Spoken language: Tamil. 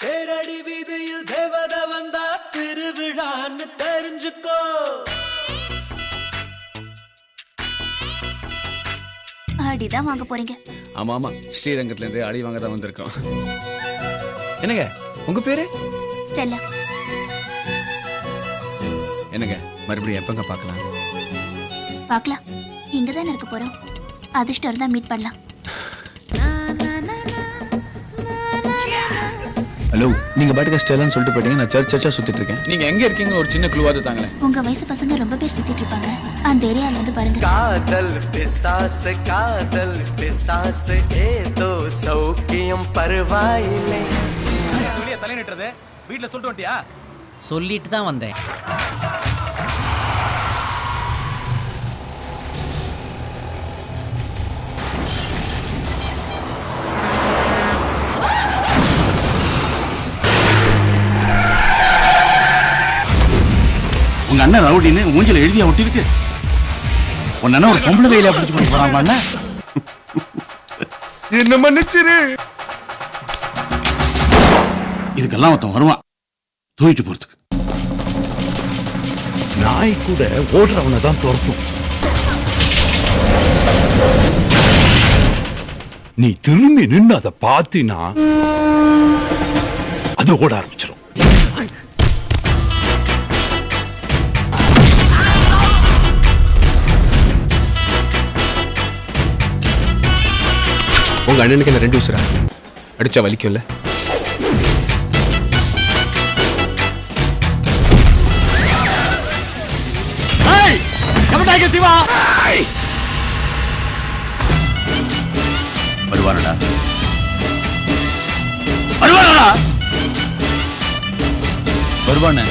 தேரடி வீதியில் தேவத வந்தா திருவிழான்னு தெரிஞ்சுக்கோ. அடிதான் வாங்க போறீங்க? ஆமா ஆமா, ஸ்ரீரங்கத்துல இருந்து அடி வாங்க தான் வந்திருக்கோம். என்னங்க உங்க பேரு? ஸ்டெல்லா. என்னங்க மறுபடியும் எப்பங்க பார்க்கலாம்? பார்க்கலாம், இங்க தானே இருக்க போறோம். அதிர்ஷ்டம் இருந்தா மீட் பண்ணலாம். ஹலோ, நீங்க பாட்டுக்கு ஸ்டெல்லான்னு சொல்லிட்டு போயிட்டீங்க. நான் சர்ச்சா சுத்திட்டு இருக்கேன். நீங்க எங்க இருக்கீங்க ஒரு சின்ன க்ளூவாது தாங்களேன். உங்க வயசு பசங்க ரொம்ப பேர் சுத்திட்டு இருப்பாங்க. அந்த ஏரியால வந்து பாருங்க. காதல் பிசாஸ் ஏதோ சௌக்கியம் பரவாயில்லை. வெளியே தலை நிட்டுறது வீட்டுல சொல்லிட்டு வந்துட்டியா? சொல்லிட்டு தான் வந்தேன். உங்க அண்ணன் ரவுடின்னு மூஞ்சில எழுதியா ஒட்டிருக்கு. உன் அண்ணன் ஒரு பொம்பளை கையில பிடிச்சு கொண்டு போறாங்க. அண்ணன் என்ன மன்னிச்சிரு. இதுக்கெல்லாம் ஒருத்தன் வருவான் தூக்கிட்டு போறதுக்கு. நாய் கூட ஓடுறவனை தான் துரத்தும். நீ திரும்பி நின்று அதை பார்த்தினா அது ஓட ஆரம்பிச்சிடும். உங்க அண்ணனுக்கு என்ன 2 உசுரா? அடிச்சா வலிக்கும்ல? சிவா வருவானடா, வருவானடா, வருவானே.